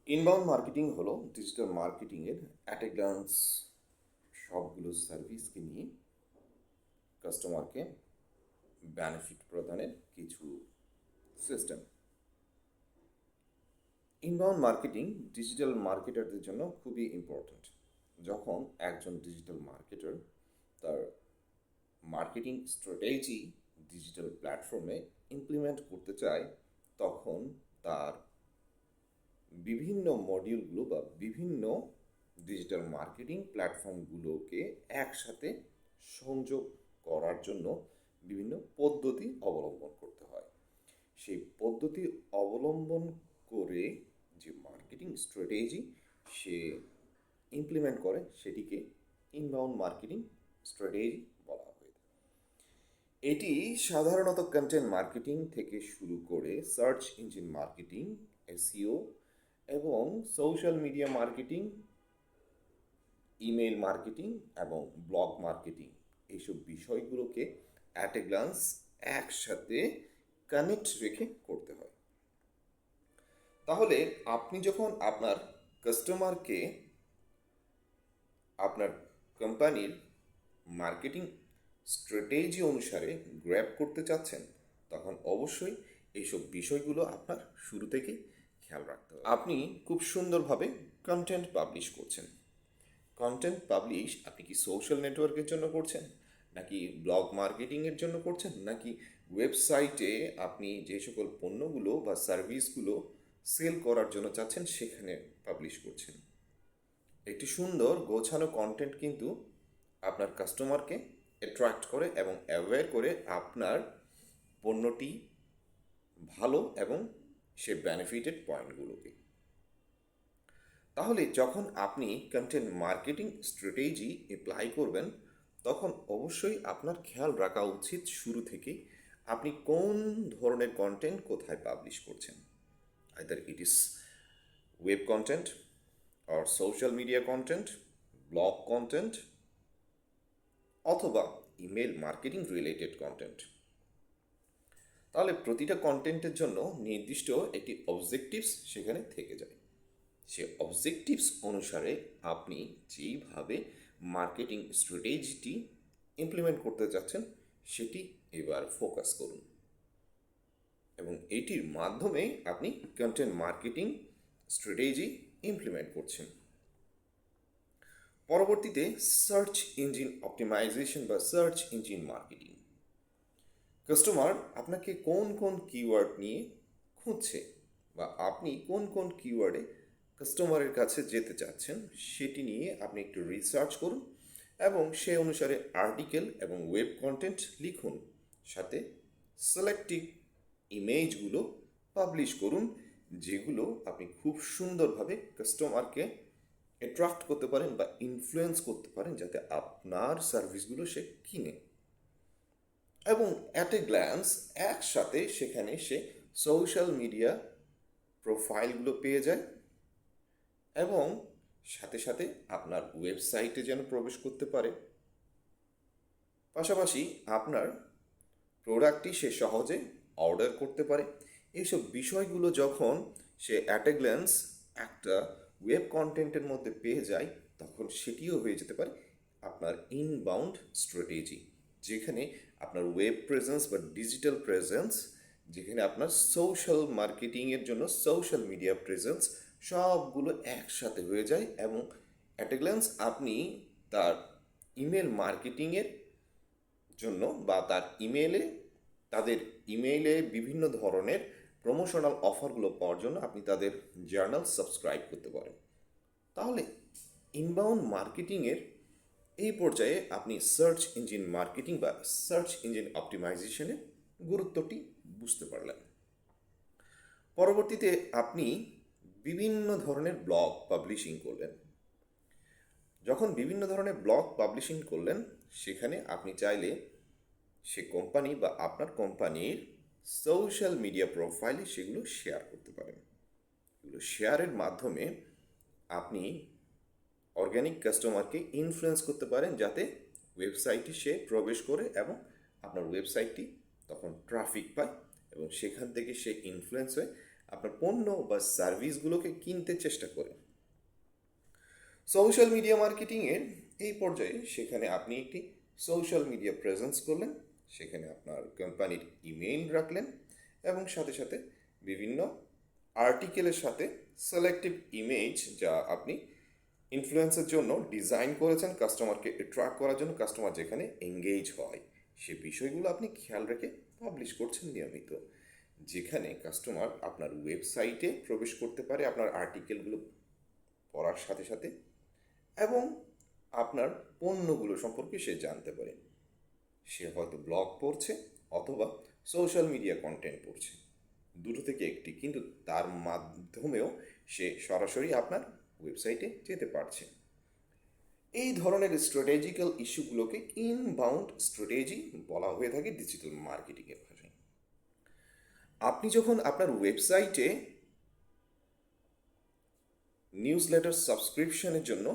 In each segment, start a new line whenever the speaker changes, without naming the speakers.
Inbound marketing হলো digital মার্কেটিংয়ের at a glance সবগুলো সার্ভিসকে নিয়ে কাস্টমারকে বেনিফিট প্রদানের কিছু সিস্টেম। ইনবাউন্ড মার্কেটিং ডিজিটাল মার্কেটারদের জন্য খুবই ইম্পর্ট্যান্ট। যখন একজন ডিজিটাল মার্কেটার তার মার্কেটিং স্ট্র্যাটেজি ডিজিটাল প্ল্যাটফর্মে ইমপ্লিমেন্ট করতে চায়, তখন তার বিভিন্ন মডিউলগুলো বা বিভিন্ন ডিজিটাল মার্কেটিং প্ল্যাটফর্মগুলোকে একসাথে সংযোগ করার জন্য বিভিন্ন পদ্ধতি অবলম্বন করতে হয়। সেই পদ্ধতি অবলম্বন করে যে মার্কেটিং স্ট্র্যাটেজি সে ইমপ্লিমেন্ট করে, সেটিকে ইনবাউন্ড মার্কেটিং স্ট্র্যাটেজি বলা হয়। এটি সাধারণত কন্টেন্ট মার্কেটিং থেকে শুরু করে সার্চ ইঞ্জিন মার্কেটিং, এসইও এবং social media marketing, email marketing এবং ব্লগ মার্কেটিং, এইসব বিষয়গুলোকে অ্যাট এ গ্লান্স একসাথে কানেক্ট রেখে করতে হয়। তাহলে আপনি যখন আপনার কাস্টমারকে আপনার কোম্পানির মার্কেটিং স্ট্র্যাটেজি অনুসারে গ্র্যাব করতে চাচ্ছেন, তখন অবশ্যই এইসব বিষয়গুলো আপনার শুরু থেকে খেয়াল রাখতে হবে। আপনি খুব সুন্দরভাবে কন্টেন্ট পাবলিশ করছেন। কন্টেন্ট পাবলিশ আপনি কি সোশ্যাল নেটওয়ার্কের জন্য করছেন, নাকি ব্লগ মার্কেটিংয়ের জন্য করছেন, নাকি ওয়েবসাইটে আপনি যে সকল পণ্যগুলো বা সার্ভিসগুলো সেল করার জন্য চাচ্ছেন সেখানে পাবলিশ করছেন? একটি সুন্দর গোছানো কন্টেন্ট কিন্তু আপনার কাস্টমারকে অ্যাট্রাক্ট করে এবং অ্যাওয়্যার করে আপনার পণ্যটি ভালো এবং সে বেনিফিটেড পয়েন্টগুলোকে। তাহলে যখন আপনি কন্টেন্ট মার্কেটিং স্ট্র্যাটেজি অ্যাপ্লাই করবেন, তখন অবশ্যই আপনার খেয়াল রাখা উচিত শুরু থেকেই আপনি কোন ধরনের কন্টেন্ট কোথায় পাবলিশ করছেন। Either it is web content or social media content, blog content, অথবা ইমেল মার্কেটিং রিলেটেড কন্টেন্ট। তাহলে প্রতিটা কন্টেন্টের জন্য নির্দিষ্ট একটি অবজেক্টিভস সেখানে থেকে যায়। সে অবজেক্টিভস অনুসারে আপনি যেইভাবে মার্কেটিং স্ট্র্যাটেজিটি ইমপ্লিমেন্ট করতে যাচ্ছেন সেটি এবার ফোকাস করুন, এবং এটির মাধ্যমে আপনি কন্টেন্ট মার্কেটিং স্ট্র্যাটেজি ইমপ্লিমেন্ট করছেন। পরবর্তীতে সার্চ ইঞ্জিন অপটিমাইজেশন বা সার্চ ইঞ্জিন মার্কেটিং। কাস্টমার আপনাকে কোন কোন কিওয়ার্ড নিয়ে খুঁজছে বা আপনি কোন কোন কিওয়ার্ডে কাস্টমারের কাছে যেতে চাচ্ছেন সেটি নিয়ে আপনি একটু রিসার্চ করুন এবং সে অনুসারে আর্টিকেল এবং ওয়েব কন্টেন্ট লিখুন, সাথে সিলেক্টিভ ইমেজগুলো পাবলিশ করুন, যেগুলো আপনি খুব সুন্দরভাবে কাস্টমারকে অ্যাট্রাক্ট করতে পারেন বা ইনফ্লুয়েন্স করতে পারেন যাতে আপনার সার্ভিসগুলো সে কিনে। এবং অ্যাট এ গ্ল্যান্স একসাথে সেখানে সে সোশ্যাল মিডিয়া প্রোফাইলগুলো পেয়ে যায় এবং সাথে সাথে আপনার ওয়েবসাইটে যেন প্রবেশ করতে পারে। পাশাপাশি আপনার প্রোডাক্টটি সে সহজে অর্ডার করতে পারে। এইসব বিষয়গুলো যখন সে অ্যাট এ গ্ল্যান্স একটা ওয়েব কন্টেন্টের মধ্যে পেয়ে যায়, তখন সেটিও হয়ে যেতে পারে আপনার ইনবাউন্ড স্ট্র্যাটেজি, যেখানে আপনার ওয়েব প্রেজেন্স বা ডিজিটাল প্রেজেন্স, যেখানে আপনার সোশ্যাল মার্কেটিংয়ের জন্য সোশ্যাল মিডিয়া প্রেজেন্স সবগুলো একসাথে হয়ে যায় এবং অ্যাট এ গ্ল্যান্স আপনি তার ইমেল মার্কেটিংয়ের জন্য বা তাদের ইমেইলে বিভিন্ন ধরনের প্রমোশনাল অফারগুলো পাওয়ার জন্য আপনি তাদের জার্নাল সাবস্ক্রাইব করতে পারেন। তাহলে ইনবাউন্ড মার্কেটিংয়ের এই পর্যায়ে আপনি সার্চ ইঞ্জিন মার্কেটিং বা সার্চ ইঞ্জিন অপটিমাইজেশনের গুরুত্বটি বুঝতে পারলেন। পরবর্তীতে আপনি বিভিন্ন ধরনের ব্লগ পাবলিশিং করলেন। যখন বিভিন্ন ধরনের ব্লগ পাবলিশিং করলেন, সেখানে আপনি চাইলে সে কোম্পানি বা আপনার কোম্পানির সোশ্যাল মিডিয়া প্রোফাইলে সেগুলো শেয়ার করতে পারেন। এগুলো শেয়ারের মাধ্যমে আপনি অর্গ্যানিক কাস্টমারকে ইনফ্লুয়েন্স করতে পারেন যাতে ওয়েবসাইটে সে প্রবেশ করে এবং আপনার ওয়েবসাইটটি তখন ট্রাফিক পায় এবং সেখান থেকে সে ইনফ্লুয়েন্স হয়ে আপনার পণ্য বা সার্ভিসগুলোকে কিনতে চেষ্টা করে। সোশ্যাল মিডিয়া মার্কেটিংয়ের এই পর্যায়ে সেখানে আপনি একটি সোশ্যাল মিডিয়া প্রেজেন্স করলেন, সেখানে আপনার কোম্পানির ইমেইল রাখলেন এবং সাথে সাথে বিভিন্ন আর্টিকেলের সাথে সিলেক্টিভ ইমেজ যা আপনি ইনফ্লুয়েন্সের জন্য ডিজাইন করেছেন কাস্টমারকে অ্যাট্রাক্ট করার জন্য, কাস্টমার যেখানে এঙ্গেজ হয় সে বিষয়গুলো আপনি খেয়াল রেখে পাবলিশ করছেন নিয়মিত, যেখানে কাস্টমার আপনার ওয়েবসাইটে প্রবেশ করতে পারে আপনার আর্টিকেলগুলো পড়ার সাথে সাথে এবং আপনার পণ্যগুলো সম্পর্কে সে জানতে পারে। সে হয়তো ব্লগ পড়ছে অথবা সোশ্যাল মিডিয়া কন্টেন্ট পড়ছে, দুটো থেকে একটি, কিন্তু তার মাধ্যমেও সে সরাসরি আপনার ওয়েবসাইটে যেতে পারছে। এই ধরনের স্ট্র্যাটেজিক্যাল ইস্যুগুলোকে ইনবাউন্ড স্ট্র্যাটেজি বলা হয়ে থাকে ডিজিটাল মার্কেটিংয়ের ভাষায়। আপনি যখন আপনার ওয়েবসাইটে নিউজ লেটার সাবস্ক্রিপশনের জন্য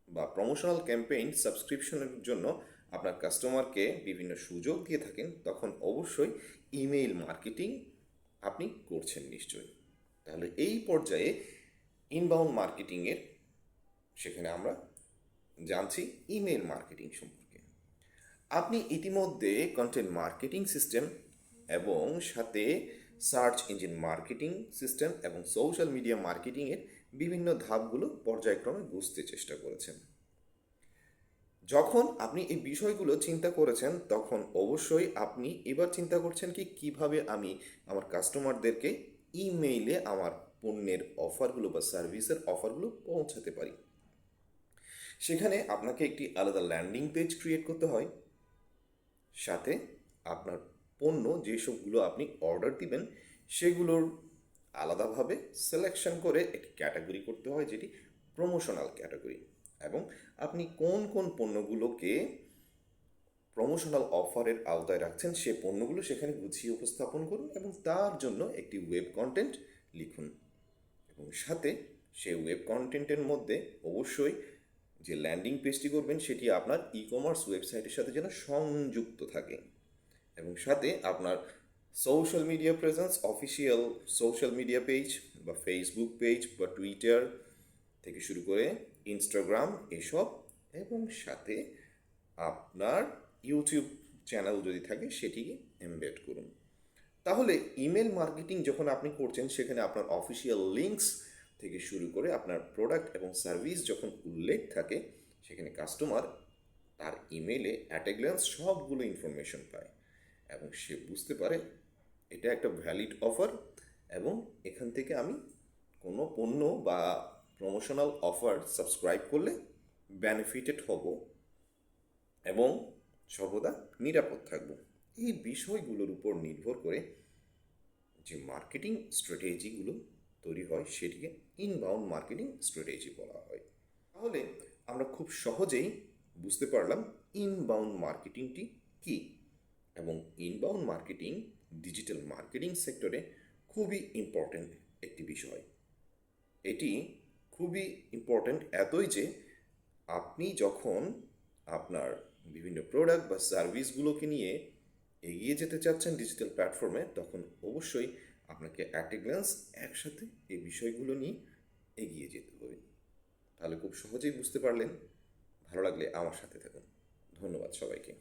বা প্রমোশনাল ক্যাম্পেইন সাবস্ক্রিপশনের জন্য আপনার কাস্টমারকে বিভিন্ন সুযোগ দিয়ে থাকেন, তখন অবশ্যই ইমেইল মার্কেটিং আপনি করছেন নিশ্চয়ই। তাহলে এই পর্যায়ে ইনবাউন্ড মার্কেটিংয়ের সেখানে আমরা জানছি ইমেইল মার্কেটিং সম্পর্কে। আপনি ইতিমধ্যে কন্টেন্ট মার্কেটিং সিস্টেম এবং সাথে সার্চ ইঞ্জিন মার্কেটিং সিস্টেম এবং সোশ্যাল মিডিয়া মার্কেটিংয়ের বিভিন্ন ধাপগুলো পর্যায়ক্রমে বুঝতে চেষ্টা করেছেন। যখন আপনি এই বিষয়গুলো চিন্তা করেছেন তখন অবশ্যই আপনি এবার চিন্তা করছেন কি কিভাবে আমি আমার কাস্টমারদেরকে ইমেইলে আমার পণ্যের অফারগুলো বা সার্ভিসের অফারগুলো পৌঁছাতে পারি। সেখানে আপনাকে একটি আলাদা ল্যান্ডিং পেজ ক্রিয়েট করতে হয়, সাথে আপনার পণ্য যেসবগুলো আপনি অর্ডার দিবেন সেগুলোর আলাদাভাবে সিলেকশন করে একটি ক্যাটাগরি করতে হয়, যেটি প্রমোশনাল ক্যাটাগরি, এবং আপনি কোন কোন পণ্যগুলোকে প্রমোশনাল অফারের আওতায় রাখছেন সে পণ্যগুলো সেখানে গুছিয়ে উপস্থাপন করুন এবং তার জন্য একটি ওয়েব কন্টেন্ট লিখুন। এবং সাথে সেই ওয়েব কন্টেন্টের মধ্যে অবশ্যই যে ল্যান্ডিং পেজটি করবেন সেটি আপনার ই কমার্স ওয়েবসাইটের সাথে যেন সংযুক্ত থাকে, এবং সাথে আপনার social media presence, official social media page বা ফেসবুক পেজ বা টুইটার থেকে শুরু করে ইনস্টাগ্রাম এসব, এবং সাথে আপনার ইউটিউব চ্যানেল যদি থাকে সেটিকে এমবেড করুন। তাহলে ইমেল মার্কেটিং যখন আপনি করছেন সেখানে আপনার অফিসিয়াল লিঙ্কস থেকে শুরু করে আপনার প্রোডাক্ট এবং সার্ভিস যখন উল্লেখ থাকে সেখানে কাস্টমার তার ইমেলে অ্যাট এ গ্ল্যান্স সবগুলো ইনফরমেশন পায় এবং সে বুঝতে পারে এটা একটা ভ্যালিড অফার এবং এখান থেকে আমি কোনো পণ্য বা প্রমোশনাল অফার সাবস্ক্রাইব করলে বেনিফিটেড হব এবং সর্বদা নিরাপদ থাকব। এই বিষয়গুলোর উপর নির্ভর করে যে মার্কেটিং স্ট্র্যাটেজিগুলো তৈরি হয় সেটিকে ইনবাউন্ড মার্কেটিং স্ট্র্যাটেজি বলা হয়। তাহলে আমরা খুব সহজেই বুঝতে পারলাম ইনবাউন্ড মার্কেটিংটি কী, এবং ইনবাউন্ড মার্কেটিং ডিজিটাল মার্কেটিং সেক্টরে খুবই ইম্পর্ট্যান্ট একটি বিষয়। এটি খুবই ইম্পর্ট্যান্ট এতই যে আপনি যখন আপনার বিভিন্ন প্রোডাক্ট বা সার্ভিসগুলোকে নিয়ে এগিয়ে যেতে চাচ্ছেন ডিজিটাল প্ল্যাটফর্মে, তখন অবশ্যই আপনাকে অ্যাট এ গ্ল্যান্স একসাথে এই বিষয়গুলো নিয়ে এগিয়ে যেতে হবে। তাহলে খুব সহজেই বুঝতে পারলেন। ভালো লাগলে আমার সাথে থাকুন। ধন্যবাদ সবাইকে।